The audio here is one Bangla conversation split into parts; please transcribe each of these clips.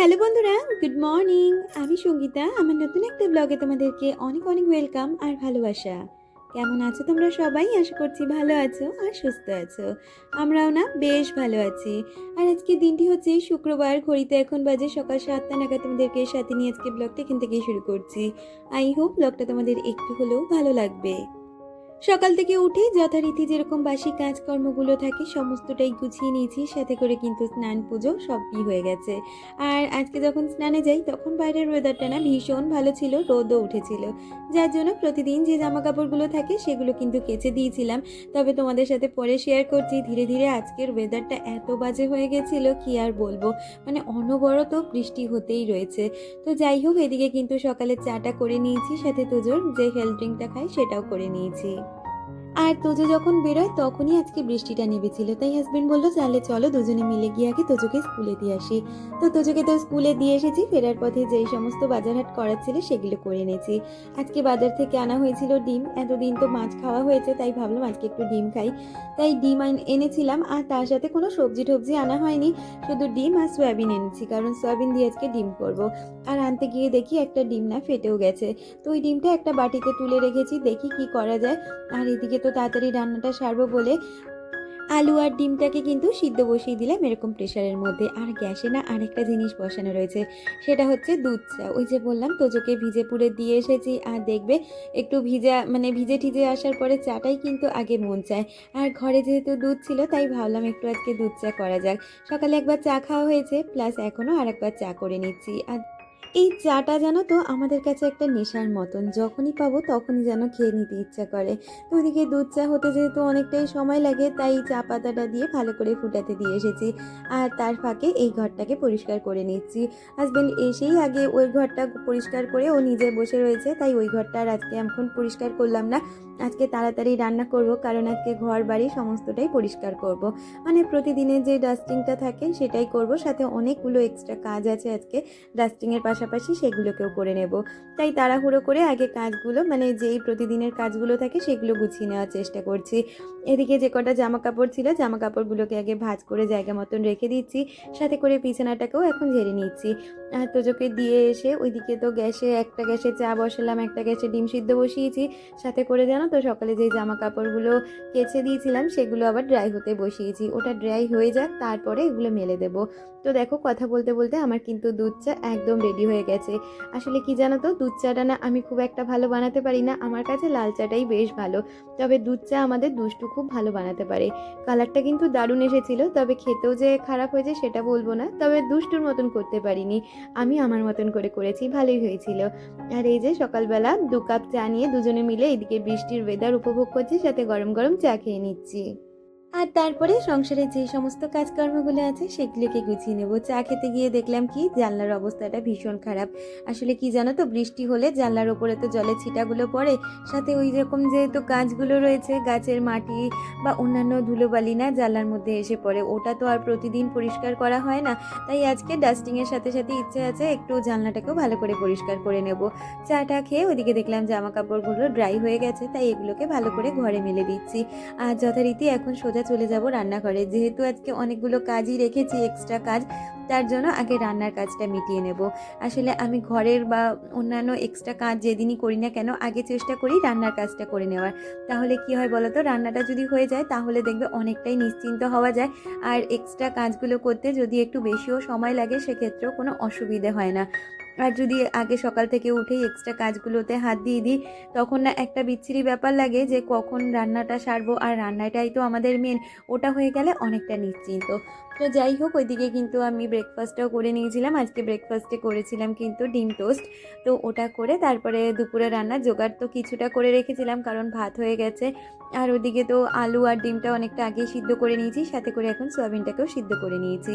হ্যালো বন্ধুরা, গুড মর্নিং। আমি সঙ্গীতা। আমার নতুন একটা ব্লগে তোমাদেরকে অনেক অনেক ওয়েলকাম আর ভালোবাসা। কেমন আছো তোমরা সবাই? আশা করছি ভালো আছো আর সুস্থ আছো। আমরাও না বেশ ভালো আছি। আর আজকে দিনটি হচ্ছে শুক্রবার, ঘড়িতে এখন বাজে সকাল 7টা নাগাদ। তোমাদেরকে সাথে নিয়ে আজকে ব্লগটা এখান থেকেই শুরু করছি। আই হোপ ব্লগটা তোমাদের একটু হলেও ভালো লাগবে। সকাল থেকে উঠে যথারীতি যেরকম বাসি কাজকর্মগুলো থাকে সমস্তটাই গুছিয়ে নিয়েছি, সাথে করে কিন্তু স্নান পুজো সবই হয়ে গেছে। আর আজকে যখন স্নানে যাই তখন বাইরের ওয়েদারটা না ভীষণ ভালো ছিল, রোদও উঠেছিল, যার জন্য প্রতিদিন যে জামা কাপড়গুলো থাকে সেগুলো কিন্তু কেচে দিয়েছিলাম। তবে তোমাদের সাথে পরে শেয়ার করছি, ধীরে ধীরে আজকের ওয়েদারটা এত বাজে হয়ে গেছিলো কি আর বলবো, মানে অনবরত বৃষ্টি হতেই রয়েছে। তো যাই হোক, এদিকে কিন্তু সকালে চাটা করে নিয়েছি, সাথে তোজোর যে হেলথ ড্রিঙ্কটা খাই সেটাও করে নিয়েছি। আর তোজো যখন বেরোয় তখনই আজকে বৃষ্টিটা নেমেছিল, তাই হাজবেন্ড বললো তাহলে চলো দুজনে মিলে গিয়ে আগে তোজোকে স্কুলে দিয়ে আসি। তো তোজোকে তো স্কুলে দিয়ে এসেছি, ফেরার পথে যেই সমস্ত বাজারহাট করার ছিল সেগুলো করে এনেছি। আজকে বাজার থেকে আনা হয়েছিল ডিম, এতদিন তো মাছ খাওয়া হয়েছে তাই ভাবলাম আজকে একটু ডিম খাই, তাই ডিম এনেছিলাম। আর তার সাথে কোনো সবজি টবজি আনা হয়নি, শুধু ডিম আর সয়াবিন এনেছি, কারণ সয়াবিন দিয়ে আজকে ডিম করব। আর আনতে গিয়ে দেখি একটা ডিম না ফেটেও গেছে, তো ওই ডিমটা একটা বাটিতে তুলে রেখেছি, দেখি কি করা যায়। আর এদিকে তো তাড়াতাড়ি রান্নাটা সারবো বলে আলু আর ডিমটাকে কিন্তু সিদ্ধ বসিয়ে দিলাম এরকম প্রেশারের মধ্যে। আর গ্যাসে না আরেকটা জিনিস বসানো রয়েছে, সেটা হচ্ছে দুধ চা। ওই যে বললাম তোজোকে ভিজে পুড়ে দিয়ে এসেছি, আর দেখবে একটু ভিজে ঠিজে আসার পরে চাটাই কিন্তু আগে মন চায়। আর ঘরে যেহেতু দুধ ছিল তাই ভাবলাম একটু আজকে দুধ চা করা যাক। সকালে একবার চা খাওয়া হয়েছে, প্লাস এখনও আর একবার চা করে নিচ্ছি। আর এই চাটা জানো তো আমাদের কাছে একটা নেশার মতন, যখনই পাবো তখনই যেন খেয়ে নিতে ইচ্ছা করে। তো ওইদিকে দুধ চা হতে যেহেতু অনেকটাই সময় লাগে, তাই চা পাতাটা দিয়ে ভালো করে ফুটাতে দিয়ে এসেছি। আর তার ফাঁকে এই ঘরটাকে পরিষ্কার করে নিচ্ছি। হাজবেন্ড এসেই আগে ওই ঘরটা পরিষ্কার করে ও নিজে বসে রয়েছে, তাই ওই ঘরটা আর আজকে এখন পরিষ্কার করলাম না। আজকে তাড়াতাড়ি রান্না করব, কারণ আজকে ঘর বাড়ি সমস্তটাই পরিষ্কার করব। মানে প্রতিদিনের যে ডাস্টিংটা থাকে সেটাই করব, সাথে অনেকগুলো এক্সট্রা কাজ আছে আজকে ডাস্টিংয়ের পাশাপাশি, সেগুলোকেও করে নেব। তাই তাড়াহুড়ো করে আগে কাজগুলো, মানে যেই প্রতিদিনের কাজগুলো থাকে সেগুলো গুছিয়ে নেওয়ার চেষ্টা করছি। এদিকে যে কটা জামা কাপড় ছিল জামা কাপড়গুলোকে আগে ভাঁজ করে জায়গা মতন রেখে দিচ্ছি, সাথে করে বিছানাটাকেও এখন ঝেড়ে নিচ্ছি। আর তোজোকে দিয়ে এসে ওইদিকে তো একটা গ্যাসে চা বসালাম, একটা গ্যাসে ডিম সিদ্ধ বসিয়েছি। সাথে করে জানো তো সকালে যেই জামা কাপড়গুলো কেচে দিয়েছিলাম সেগুলো আবার ড্রাই হতে বসিয়েছি, ওটা ড্রাই হয়ে যাক তারপরে এগুলো মেলে দেবো। তো দেখো, কথা বলতে বলতে আমার কিন্তু দুধ চা একদম রেডি হয়ে গেছে। আসলে কি জানো তো, দুধ চাটা না আমি খুব একটা ভালো বানাতে পারি না, আমার কাছে লাল চাটাই বেশ ভালো। তবে দুধ চা আমাদের দুষ্টু খুব ভালো বানাতে পারে। কালারটা কিন্তু দারুণ এসেছিল, তবে খেতেও যে খারাপ হয়েছে সেটা বলবো না, তবে দুষ্টুর মতন করতে পারিনি, আমি আমার মতন করে করেছি, ভালোই হয়েছিল। আর এই যে সকালবেলা 2 কাপ চা নিয়ে দুজনে মিলে এদিকে বৃষ্টির ওয়েদার উপভোগ করছি, সাথে গরম গরম চা খেয়ে নিচ্ছি। আর তারপরে সংসারের যে সমস্ত কাজকর্মগুলো আছে সেগুলোকে গুছিয়ে নেব। চা খেতে গিয়ে দেখলাম কি জানলার অবস্থাটা ভীষণ খারাপ। আসলে কি জানো তো, বৃষ্টি হলে জানলার ওপরে তো জলের ছিটাগুলো পড়ে, সাথে ওই রকম যেহেতু গাছগুলো রয়েছে, গাছের মাটি বা অন্যান্য ধুলোবালি না জানলার মধ্যে এসে পড়ে, ওটা তো আর প্রতিদিন পরিষ্কার করা হয় না। তাই আজকে ডাস্টিংয়ের সাথে সাথে ইচ্ছে আছে একটু জানলাটাকেও ভালো করে পরিষ্কার করে নেব। চাটা খেয়ে ওইদিকে দেখলাম জামা কাপড়গুলো ড্রাই হয়ে গেছে, তাই এগুলোকে ভালো করে ঘরে মেলে দিচ্ছি। আর যথারীতি এখন সোজা চলে যাব রান্নাঘরে, যেহেতু আজকে অনেকগুলো কাজই রেখেছি এক্সট্রা কাজ, তার জন্য আগে রান্নার কাজটা মিটিয়ে নেব। আসলে আমি ঘরের বা অন্যান্য এক্সট্রা কাজ যেদিনই করি না কেন আগে চেষ্টা করি রান্নার কাজটা করে নেওয়ার। তাহলে কি হয় বলো তো, রান্নাটা যদি হয়ে যায় তাহলে দেখবে অনেকটাই নিশ্চিন্ত হওয়া যায়। আর এক্সট্রা কাজগুলো করতে যদি একটু বেশিও সময় লাগে সেক্ষেত্রেও কোনো অসুবিধে হয় না। আর যদি আগে সকাল থেকে উঠেই এক্সট্রা কাজগুলোতে হাত দিয়ে দিই তখন না একটা বিচ্ছিরি ব্যাপার লাগে যে কখন রান্নাটা সারবো, আর রান্নাটাই তো আমাদের মেন, ওটা হয়ে গেলে অনেকটা নিশ্চিন্ত। তো যাই হোক, ওইদিকে কিন্তু আমি ব্রেকফাস্টটাও করে নিয়েছিলাম। আজকে ব্রেকফাস্টে করেছিলাম কিন্তু ডিম টোস্ট। তো ওটা করে তারপরে দুপুরে রান্নার জোগাড় তো কিছুটা করে রেখেছিলাম, কারণ ভাত হয়ে গেছে। আর ওদিকে তো আলু আর ডিমটা অনেকটা আগে সিদ্ধ করে নিয়েছি, সাথে করে এখন সয়াবিনটাকেও সিদ্ধ করে নিয়েছি।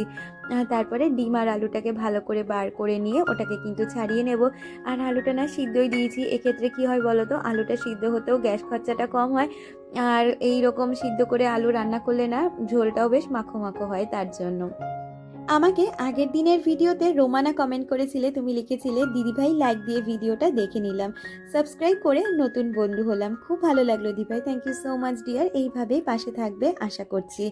তারপরে ডিম আর আলুটাকে ভালো করে বার করে নিয়ে ওটাকে কিন্তু ছাড়িয়ে নেব। আর আলুটা না সিদ্ধই দিয়েছি, এক্ষেত্রে কি হয় বলো তো, আলুটা সিদ্ধ হতেও গ্যাস খরচাটা কম হয়। আর এই রকম সিদ্ধ করে আলু রান্না করলে না ঝোলটাও বেশ মাখো মাখো হয়, তার জন্য। আমাকে আগের দিনের ভিডিওতে রোমানা কমেন্ট করেছিলে, তুমি লিখেছিলে দিদিভাই লাইক দিয়ে ভিডিওটা দেখে নিলাম, সাবস্ক্রাইব করে নতুন বন্ধু হলাম, খুব ভালো লাগলো দিদিভাই, thank you so much dear, এইভাবেই পাশে থাকবে আশা করছি।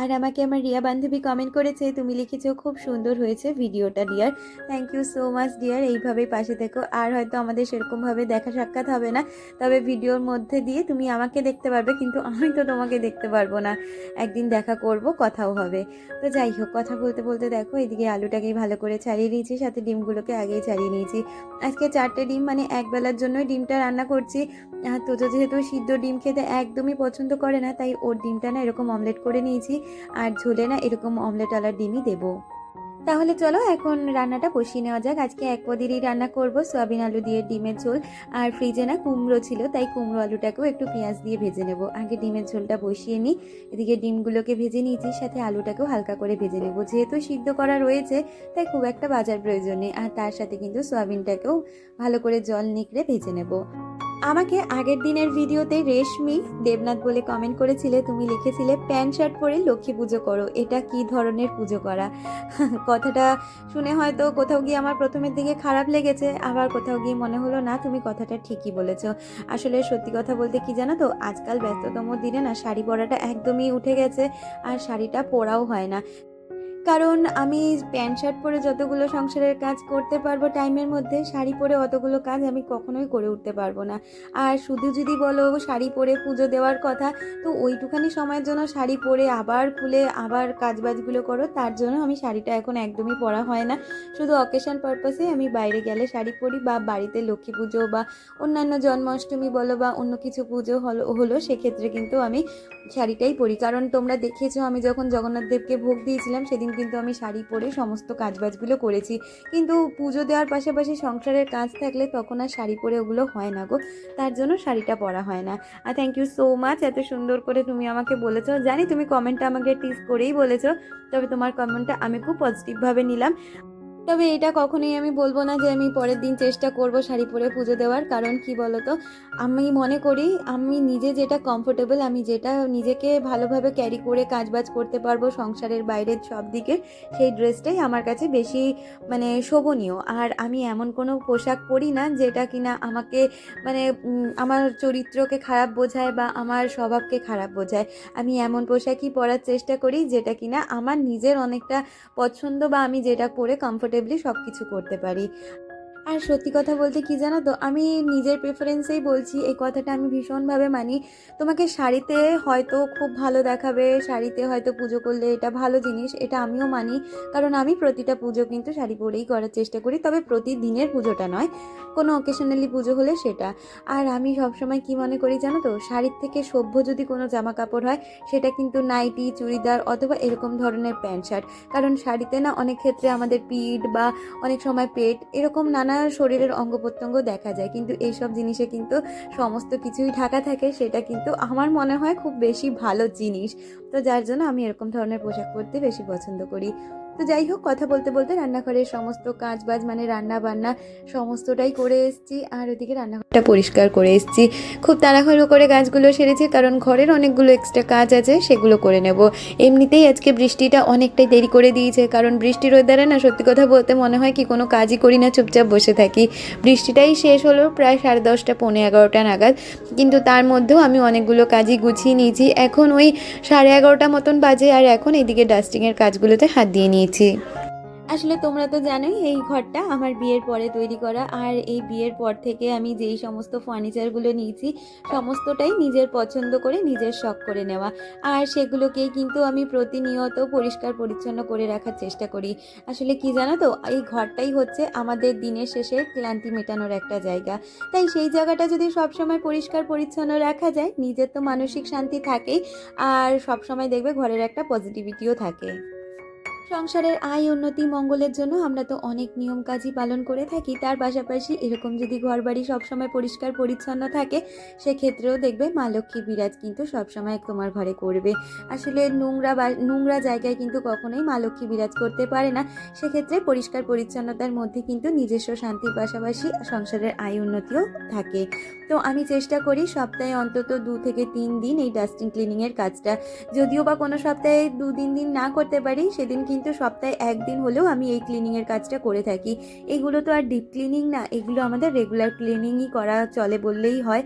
আর আমাকে আমার রিয়া বান্ধবী কমেন্ট করেছে, তুমি লিখেছো খুব সুন্দর হয়েছে ভিডিওটা dear, thank you so much dear, এইভাবেই পাশে থেকো। আর হয়তো আমাদের সেরকমভাবে দেখা সাক্ষাৎ হবে না, তবে ভিডিওর মধ্যে দিয়ে তুমি আমাকে দেখতে পারবে, কিন্তু আমি তো তোমাকে দেখতে পারবো না। একদিন দেখা করব, কথাও হবে। তো যাই হোক, কথা বলতে বলতে দেখো এদিকে আলুটাকেই ভালো করে ছাড়িয়ে নিয়েছি, সাথে ডিমগুলোকে আগেই ছাড়িয়ে নিয়েছি। আজকে 4টে ডিম, মানে একবেলার জন্যই ডিমটা রান্না করছি। তো যেহেতু সিদ্ধ ডিম খেতে একদমই পছন্দ করে না, তাই ওর ডিমটা না এরকম অমলেট করে নিয়েছি, আর ঝোলে না এরকম অমলেটওয়ালার ডিমই দেবো। তাহলে চলো এখন রান্নাটা বসিয়ে নেওয়া যাক। আজকে এক পদেরই রান্না করব, সয়াবিন আলু দিয়ে ডিমের ঝোল। আর ফ্রিজে না কুমড়ো ছিল, তাই কুমড়ো আলুটাকেও একটু পেঁয়াজ দিয়ে ভেজে নেব। আগে ডিমের ঝোলটা বসিয়ে নিই, এদিকে ডিমগুলোকে ভেজে নিয়েছি, সাথে আলুটাকেও হালকা করে ভেজে নেব। যেহেতু সিদ্ধ করা রয়েছে তাই খুব একটা বাজার প্রয়োজন নেই। আর তার সাথে কিন্তু সয়াবিনটাকেও ভালো করে জল নিকড়ে ভেজে নেব। আমাকে আগের দিনের ভিডিওতে রেশমি দেবনাথ বলে কমেন্ট করেছিলে, তুমি লিখেছিলে প্যান্ট শার্ট পরে লক্ষ্মী পুজো করো, এটা কি ধরনের পুজো করা? কথাটা শুনে হয়তো কোথাও গিয়ে আমার প্রথমের দিকে খারাপ লেগেছে, আবার কোথাও গিয়ে মনে হলো না তুমি কথাটা ঠিকই বলেছো। আসলে সত্যি কথা বলতে কি জানো তো, আজকাল ব্যস্ততম দিনে না শাড়ি পরাটা একদমই উঠে গেছে, আর শাড়িটা পরাও হয় না। কারণ আমি প্যান্ট শার্ট পরে যতগুলো সংসারের কাজ করতে পারবো টাইমের মধ্যে, শাড়ি পরে অতগুলো কাজ আমি কখনোই করে উঠতে পারবো না। আর শুধু যদি বলো শাড়ি পরে পুজো দেওয়ার কথা, তো ওইটুখানি সময়ের জন্য শাড়ি পরে আবার খুলে আবার কাজবাজগুলো করো, তার জন্য আমি শাড়িটা এখন একদমই পরা হয় না। শুধু অকেশন পারপাসে আমি বাইরে গেলে শাড়ি পরি, বা বাড়িতে লক্ষ্মী পুজো বা অন্যান্য জন্মাষ্টমী বলো বা অন্য কিছু পুজো হলো সেক্ষেত্রে কিন্তু আমি শাড়িটাই পরি। কারণ তোমরা দেখেছো আমি যখন জগন্নাথ দেবকে ভোগ দিয়েছিলাম সেদিন কিন্তু আমি শাড়ি পরে সমস্ত কাজবাজগুলো করেছি, কিন্তু পুজো দেওয়ার পাশাপাশি সংসারের কাজ থাকলে তখন আর শাড়ি পরে ওগুলো হয় না গো, তার জন্য শাড়িটা পরা হয় না। আর থ্যাংক ইউ সো মাচ, এত সুন্দর করে তুমি আমাকে বলেছো, জানি তুমি কমেন্টটা আমাকে টিজ করেই বলেছো, তবে তোমার কমেন্টটা আমি খুব পজিটিভভাবে নিলাম। তবে এটা কখনোই আমি বলবো না যে আমি পরের দিন চেষ্টা করব শাড়ি পরে পুজো দেওয়ার, কারণ কি বলতো, আমি মনে করি আমি নিজে যেটা কমফোর্টেবল, আমি যেটা নিজেকে ভালোভাবে ক্যারি করে কাজবাজ করতে পারবো সংসারের বাইরের সব দিকে, সেই ড্রেসটাই আমার কাছে বেশি মানে শোভনীয়। আর আমি এমন কোনো পোশাক পরি না যেটা কিনা আমাকে মানে আমার চরিত্রকে খারাপ বোঝায় বা আমার স্বভাবকে খারাপ বোঝায়। আমি এমন পোশাকই পরার চেষ্টা করি যেটা কিনা আমার নিজের অনেকটা পছন্দ, বা আমি যেটা পরে কমফোর্টেবলি সব কিছু করতে পারি। আর সত্যি কথা বলতে কি জানো তো, আমি নিজের প্রেফারেন্সেই বলছি, এই কথাটা আমি ভীষণভাবে মানি। তোমাকে শাড়িতে হয়তো খুব ভালো দেখাবে, শাড়িতে হয়তো পুজো করলে এটা ভালো জিনিস, এটা আমিও মানি। কারণ আমি প্রতিটা পুজো কিন্তু শাড়ি পরেই করার চেষ্টা করি, তবে প্রতিদিনের পুজোটা নয়, কোনো অকেশনালি পুজো হলে সেটা। আর আমি সবসময় কি মনে করি জানো তো, শাড়ির থেকে সভ্য যদি কোনো জামা কাপড় হয় সেটা কিন্তু নাইটি, চুড়িদার অথবা এরকম ধরনের প্যান্ট শার্ট। কারণ শাড়িতে না অনেক ক্ষেত্রে আমাদের পিঠ বা অনেক সময় পেট এরকম নানা শরীরের অঙ্গ প্রত্যঙ্গ দেখা যায়, কিন্তু এইসব জিনিসে কিন্তু সমস্ত কিছুই ঢাকা থাকে, সেটা কিন্তু আমার মনে হয় খুব বেশি ভালো জিনিস। তো যার জন্য আমি এরকম ধরনের পোশাক পরতে বেশি পছন্দ করি। তো যাই হোক, কথা বলতে বলতে রান্নাঘরের সমস্ত কাজ বাজ মানে রান্না বান্না সমস্তটাই করে এসেছি, আর ওদিকে রান্নাঘরটা পরিষ্কার করে এসেছি। খুব তাড়াহুড়ো করে কাজগুলো সেরেছি, কারণ ঘরের অনেকগুলো এক্সট্রা কাজ আছে, সেগুলো করে নেব। এমনিতেই আজকে বৃষ্টিটা অনেকটাই দেরি করে দিয়েছে, কারণ বৃষ্টির ওয়েদারে না সত্যি কথা বলতে মনে হয় কি কোনো কাজই করি না, চুপচাপ বসে থাকি। বৃষ্টিটাই শেষ হলো প্রায় 10:30 পৌনে 11টা নাগাদ, কিন্তু তার মধ্যেও আমি অনেকগুলো কাজই গুছিয়ে নিয়েছি। এখন ওই 11:30 মতন বাজে, আর এখন এইদিকে ডাস্টিংয়ের কাজগুলোতে হাত দিয়ে নিয়েছি। আসলে তোমরা তো জানোই এই ঘরটা আমার বিয়ের পরে তৈরি করা, আর এই বিয়ের পর থেকে আমি যেই সমস্ত ফার্নিচারগুলো নিয়েছি সমস্তটাই নিজের পছন্দ করে নিজের শখ করে নেওয়া, আর সেগুলোকেই কিন্তু আমি প্রতিনিয়ত পরিষ্কার পরিচ্ছন্ন করে রাখার চেষ্টা করি। আসলে কি জানো তো, এই ঘরটাই হচ্ছে আমাদের দিনের শেষে ক্লান্তি মেটানোর একটা জায়গা, তাই সেই জায়গাটা যদি সবসময় পরিষ্কার পরিচ্ছন্ন রাখা যায়, নিজের তো মানসিক শান্তি থাকেই, আর সবসময় দেখবে ঘরের একটা পজিটিভিটিও থাকে। সংসারের আয় উন্নতি মঙ্গলের জন্য আমরা তো অনেক নিয়ম কাজই পালন করে থাকি, তার পাশাপাশি এরকম যদি ঘরবাড়ি সবসময় পরিষ্কার পরিচ্ছন্ন থাকে, সেক্ষেত্রেও দেখবে মা লক্ষ্মী বিরাজ কিন্তু সবসময় তোমার ঘরে করবে। আসলে নোংরা জায়গায় কিন্তু কখনোই মা লক্ষ্মী বিরাজ করতে পারে না। সেক্ষেত্রে পরিষ্কার পরিচ্ছন্নতার মধ্যে কিন্তু নিজস্ব শান্তির পাশাপাশি সংসারের আয় উন্নতিও থাকে। তো আমি চেষ্টা করি সপ্তাহে অন্তত 2 থেকে 3 দিন এই ডাস্টিং ক্লিনিংয়ের কাজটা, যদিও বা কোনো সপ্তাহে 2-3 দিন না করতে পারি, সেদিন কিন্তু সপ্তাহে 1 দিন হলেও আমি এই ক্লিনিংয়ের কাজটা করে থাকি। এগুলো তো আর ডিপ ক্লিনিং না, এগুলো আমাদের রেগুলার ক্লিনিংই করা চলে বললেই হয়।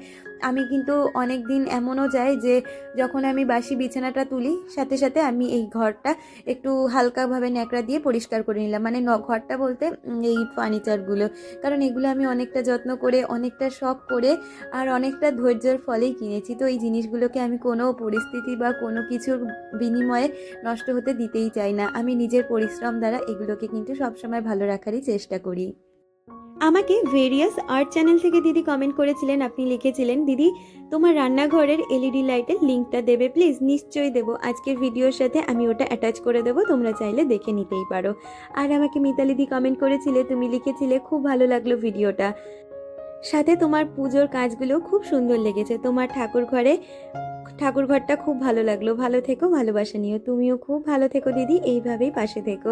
আমি কিন্তু অনেক দিন এমনও যায় যে যখন আমি বাসি বিছানাটা তুলি, সাথে সাথে আমি এই ঘরটা একটু হালকাভাবে ন্যাকড়া দিয়ে পরিষ্কার করে নিলাম, মানে ঘরটা বলতে এই ফার্নিচারগুলো, কারণ এগুলো আমি অনেকটা যত্ন করে, অনেকটা শখ করে আর অনেকটা ধৈর্যের ফলেই কিনেছি। তো এই জিনিসগুলোকে আমি কোনো পরিস্থিতি বা কোনো কিছুর বিনিময়ে নষ্ট হতে দিতেই চাই না। আমি নিজের পরিশ্রম দ্বারা এগুলোকে কিন্তু সবসময় ভালো রাখারই চেষ্টা করি। আমাকে ভেরিয়াস আর্ট চ্যানেল থেকে দিদি কমেন্ট করেছিলেন, আপনি লিখেছিলেন, দিদি তোমার রান্নাঘরের এলইডি লাইটের লিঙ্কটা দেবে প্লিজ। নিশ্চয়ই দেবো, আজকের ভিডিওর সাথে আমি ওটা অ্যাটাচ করে দেবো, তোমরা চাইলে দেখে নিতেই পারো। আর আমাকে মিতালি দি কমেন্ট করেছিলে, তুমি লিখেছিলে খুব ভালো লাগলো ভিডিওটা, সাথে তোমার পুজোর কাজগুলো খুব সুন্দর লেগেছে, তোমার ঠাকুরঘরটা খুব ভালো লাগলো, ভালো থেকো, ভালোবাসা নিও। তুমিও খুব ভালো থেকো দিদি, এইভাবেই পাশে থেকো।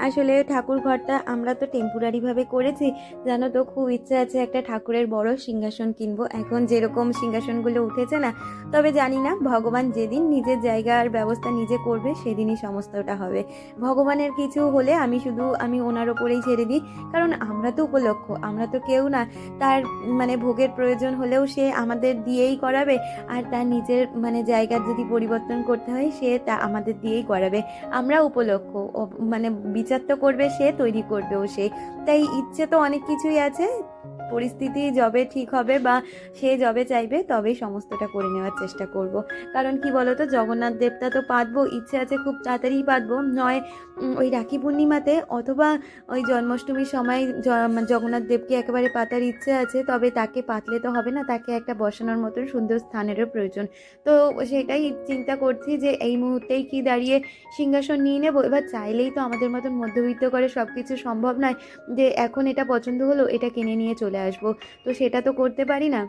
আসলে ঠাকুরঘরটা আমরা তো টেম্পোরারিভাবে করেছি, জানো তো, খুব ইচ্ছা আছে একটা ঠাকুরের বড় সিংহাসন কিনবো, এখন যেরকম সিংহাসনগুলো উঠেছে না। তবে জানি না, ভগবান যেদিন নিজের জায়গার ব্যবস্থা নিজে করবে সেদিনই সমস্তটা হবে। ভগবানের কিছু হলে আমি ওনার ওপরেই ছেড়ে দিই, কারণ আমরা তো উপলক্ষ, আমরা তো কেউ না। তার মানে ভোগের প্রয়োজন হলেও সে আমাদের দিয়েই করাবে, আর তার নিজের জায়গার যদি পরিবর্তন করতে হয় সে তা আমাদের দিয়েই করাবে। আমরা উপলক্ষ, মানে বিচার তো করবে সে, তৈরি করবেও সে। তাই ইচ্ছে তো অনেক কিছুই আছে, পরিস্থিতি যবে ঠিক হবে বা সে যবে চাইবে তবেই সমস্তটা করে নেওয়ার চেষ্টা করব। কারণ কি বলতো, জগন্নাথ দেবটা তো পাতবো, ইচ্ছে আছে খুব তাড়াতাড়ি পাতবো, নয় ওই রাখি পূর্ণিমাতে অথবা ওই জন্মাষ্টমীর সময় জগন্নাথ দেবকে একেবারে পাতার ইচ্ছে আছে। তবে তাকে পাতলে তো হবে না, তাকে একটা বসানোর মতন সুন্দর স্থানেরও প্রয়োজন। তো সেটাই চিন্তা করছি যে এই মুহূর্তেই কি দাঁড়িয়ে সিংহাসন নিয়ে নেবো। এবার চাইলেই তো আমাদের মতন মধ্যবিত্ত করে সব কিছু সম্ভব নয় যে এখন এটা পছন্দ হলো এটা কিনে নিয়ে চলে আসবো, তো সেটা তো করতে পারি না।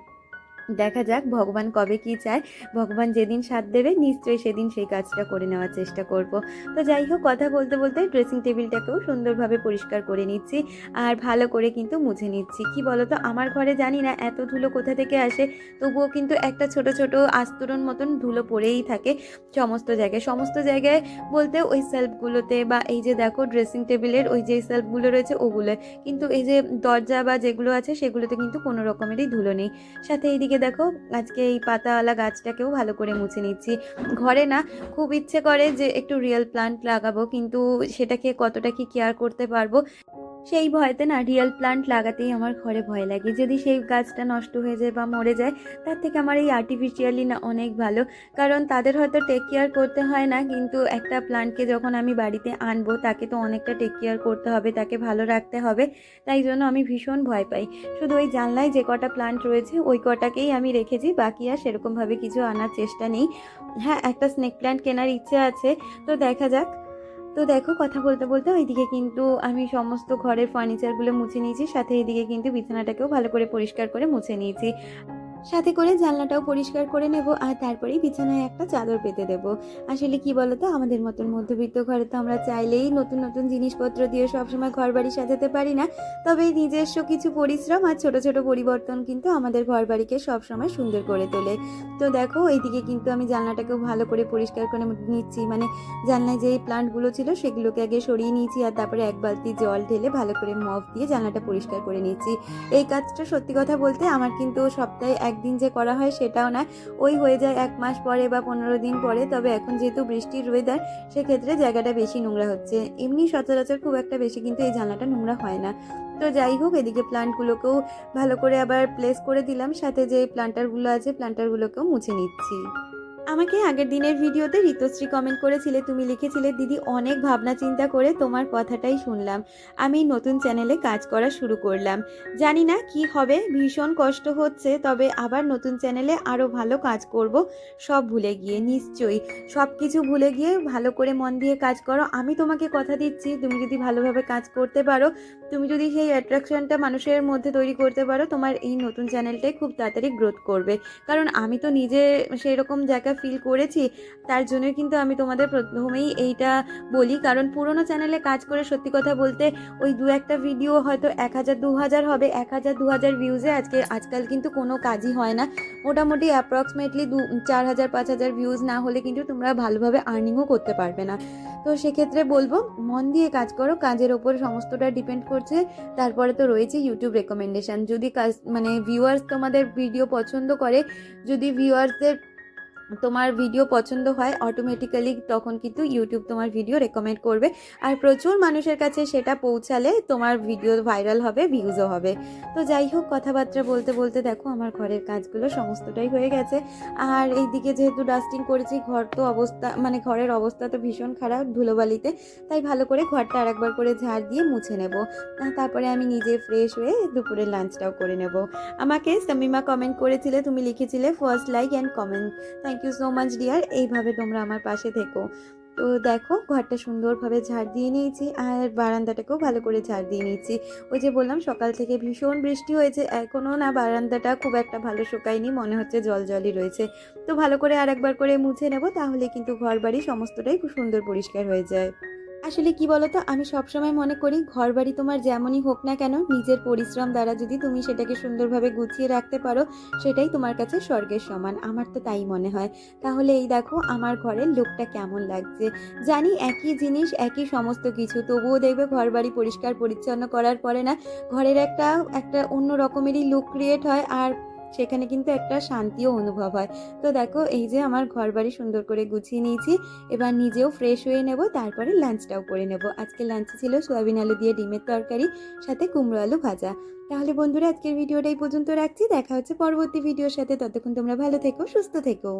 দেখা যাক ভগবান কবে কি চায়, ভগবান যেদিন সাথ দেবে নিশ্চয়ই সেদিন সেই কাজটা করে নেওয়ার চেষ্টা করব। তো যাই হোক, কথা বলতে বলতে ড্রেসিং টেবিলটাকেও সুন্দরভাবে পরিষ্কার করে নিচ্ছি আর ভালো করে কিন্তু মুছে নিচ্ছি। কি বলতো, আমার ঘরে জানি না এত ধুলো কোথা থেকে আসে, তবুও কিন্তু একটা ছোট ছোট আস্তরণ মতন ধুলো পড়েই থাকে সমস্ত জায়গায় বলতে ওই সেলফগুলোতে, বা এই যে দেখো ড্রেসিং টেবিলের ওই যে সেলফগুলো রয়েছে ওগুলোয়, কিন্তু এই যে দরজা বা যেগুলো আছে সেগুলোতে কিন্তু কোনো রকমেরই ধুলো নেই। সাথে এইদিকে দেখো আজকে এই পাতাওয়ালা গাছটাকেও ভালো করে মুছে নিচ্ছি। ঘরে না খুব ইচ্ছে করে যে একটু রিয়েল প্লান্ট লাগাবো, কিন্তু সেটাকে কতটা কি কেয়ার করতে পারবো সেই ভয়তে না রিয়েল প্লান্ট লাগাতেই আমার ঘরে ভয় লাগে। যদি সেই গাছটা নষ্ট হয়ে যায় বা মরে যায়, তার থেকে আমার এই আর্টিফিশিয়ালি না অনেক ভালো। কারণ তাদের হয়তো টেক কেয়ার করতে হয় না, কিন্তু একটা প্লান্টকে যখন আমি বাড়িতে আনবো তাকে তো অনেকটা টেক কেয়ার করতে হবে, তাকে ভালো রাখতে হবে। তাই জন্য আমি ভীষণ ভয় পাই। শুধু ওই জানলায় যে কটা প্লান্ট রয়েছে ওই কটাকেই আমি রেখেছি, বাকি আর সেরকমভাবে কিছু আনার চেষ্টা নেই। হ্যাঁ, একটা স্নেক প্ল্যান্ট কেনার ইচ্ছে আছে, তো দেখা যাক। তো দেখো, কথা বলতে বলতে ওইদিকে কিন্তু আমি সমস্ত ঘরের ফার্নিচারগুলো মুছে নিয়েছি, সাথে এইদিকে কিন্তু বিছানাটাকেও ভালো করে পরিষ্কার করে মুছে নিয়েছি, সাথে করে জানলাটাও পরিষ্কার করে নেব, আর তারপরেই বিছানায় একটা চাদর পেতে দেব। আসলে কি বলতো, আমাদের মতন মধ্যবিত্ত ঘরে তো আমরা চাইলেই নতুন নতুন জিনিসপত্র দিয়ে সবসময় ঘর বাড়ি সাজাতে পারি না। তবে নিজস্ব কিছু পরিশ্রম আর ছোট ছোট পরিবর্তন কিন্তু আমাদের ঘর বাড়িকে সবসময় সুন্দর করে তোলে। তো দেখো এইদিকে কিন্তু আমি জানলাটাকেও ভালো করে পরিষ্কার করে নিচ্ছি, মানে জানলায় যেই প্লান্টগুলো ছিল সেগুলোকে আগে সরিয়ে নিয়েছি, আর তারপরে এক বালতি জল ঢেলে ভালো করে মপ দিয়ে জানলাটা পরিষ্কার করে নিচ্ছি। এই কাজটা সত্যি কথা বলতে আমার কিন্তু সপ্তাহে একদিন যে করা হয় সেটাও না, ওই হয়ে যায় 1 মাস পরে বা 15 দিন পরে। তবে এখন যেহেতু বৃষ্টির ওয়েদার, সেক্ষেত্রে জায়গাটা বেশি নোংরা হচ্ছে। এমনি সচরাচর খুব একটা বেশি কিন্তু এই জানলাটা নোংরা হয় না। তো যাই হোক, এদিকে প্লান্টগুলোকেও ভালো করে আবার প্লেস করে দিলাম, সাথে যে প্লান্টারগুলো আছে প্লান্টারগুলোকেও মুছে নিচ্ছি। আমাকে আগের দিনের ভিডিওতে ঋতুশ্রী কমেন্ট করেছিলে, তুমি লিখেছিলে, দিদি অনেক ভাবনা চিন্তা করে তোমার কথাটাই শুনলাম, আমি নতুন চ্যানেলে কাজ করা শুরু করলাম, জানি না কি হবে, ভীষণ কষ্ট হচ্ছে, তবে আবার নতুন চ্যানেলে আরও ভালো কাজ করব, সব ভুলে গিয়ে। নিশ্চয়ই সব কিছু ভুলে গিয়ে ভালো করে মন দিয়ে কাজ করো। আমি তোমাকে কথা দিচ্ছি, তুমি যদি ভালোভাবে কাজ করতে পারো, তুমি যদি সেই অ্যাট্রাকশনটা মানুষের মধ্যে তৈরি করতে পারো, তোমার এই নতুন চ্যানেলটাই খুব তাড়াতাড়ি গ্রোথ করবে। কারণ আমি তো নিজে সেই রকম জায়গা ফিল করেছি, তার জন্যই কিন্তু আমি তোমাদের প্রথমেই এইটা বলি। কারণ পুরোনো চ্যানেলে কাজ করে সত্যি কথা বলতে ওই দু একটা ভিডিও হয়তো 1000-2000 হবে, 1000-2000 ভিউজে আজকাল কিন্তু কোনো কাজই হয় না। মোটামুটি অ্যাপ্রক্সিমেটলি 4000-5000 ভিউজ না হলে কিন্তু তোমরা ভালোভাবে আর্নিংও করতে পারবে না। তো সেক্ষেত্রে বলবো মন দিয়ে কাজ করো, কাজের ওপর সমস্তটা ডিপেন্ড করছে। তারপরে তো রয়েছে ইউটিউব রেকমেন্ডেশন। যদি কাজ মানে ভিউয়ার্স তোমাদের ভিডিও পছন্দ করে, যদি ভিউয়ার্সদের তোমার ভিডিও পছন্দ হয় অটোমেটিক্যালি তখন কিন্তু ইউটিউব তোমার ভিডিও রেকমেন্ড করবে, আর প্রচুর মানুষের কাছে সেটা পৌঁছালে তোমার ভিডিও ভাইরাল হবে, ভিউজও হবে। তো যাই হোক, কথাবার্তা বলতে বলতে দেখো আমার ঘরের কাজগুলো সমস্তটাই হয়ে গেছে। আর এইদিকে যেহেতু ডাস্টিং করেছি, ঘর তো অবস্থা মানে ঘরের অবস্থা তো ভীষণ খারাপ ধুলোবালিতে, তাই ভালো করে ঘরটা আরেকবার করে ঝাড় দিয়ে মুছে নেব। তারপরে আমি নিজে ফ্রেশ হয়ে দুপুরের লাঞ্চটাও করে নেব। আমাকে সামিমা কমেন্ট করেছিলে, তুমি লিখেছিলে first like and comment, thank you so much dear. এইভাবে তোমরা আমার পাশে থেকো। তো দেখো ঘরটা সুন্দরভাবে ঝাড় দিয়ে নিয়েছি, আর বারান্দাটাকেও ভালো করে ঝাড় দিয়ে নিয়েছি। ওই যে বললাম সকাল থেকে ভীষণ বৃষ্টি হয়েছে, এখনও না বারান্দাটা খুব একটা ভালো শুকায়নি, মনে হচ্ছে জল জলই রয়েছে। তো ভালো করে আর একবার করে মুছে নেব, তাহলে কিন্তু ঘর বাড়ি সমস্তটাই খুব সুন্দর পরিষ্কার হয়ে যায়। আসলে কি বলতো, আমি সবসময় মনে করি ঘর বাড়ি তোমার যেমনই হোক না কেন, নিজের পরিশ্রম দ্বারা যদি তুমি সেটাকে সুন্দরভাবে গুছিয়ে রাখতে পারো, সেটাই তোমার কাছে স্বর্গের সমান। আমার তো তাই মনে হয়। তাহলে এই দেখো আমার ঘরের লুকটা কেমন লাগছে। জানি একই জিনিস একই সমস্ত কিছু, তবুও দেখবে ঘর বাড়ি পরিষ্কার পরিচ্ছন্ন করার পরে না ঘরের একটা একটা অন্য রকমেরই লুক ক্রিয়েট হয়, আর সেখানে কিন্তু একটা শান্তিও অনুভব হয়। তো দেখো এই যে আমার ঘর বাড়ি সুন্দর করে গুছিয়ে নিয়েছি, এবার নিজেও ফ্রেশ হয়ে নেব, তারপরে লাঞ্চটাও করে নেব। আজকে লাঞ্চে ছিল সয়াবিন আলু দিয়ে ডিমের তরকারি, সাথে কুমড়ো আলু ভাজা। তাহলে বন্ধুরা আজকের ভিডিওটা এই পর্যন্ত রাখছি, দেখা হচ্ছে পরবর্তী ভিডিওর সাথে। ততক্ষণ তোমরা ভালো থেকো, সুস্থ থেকো।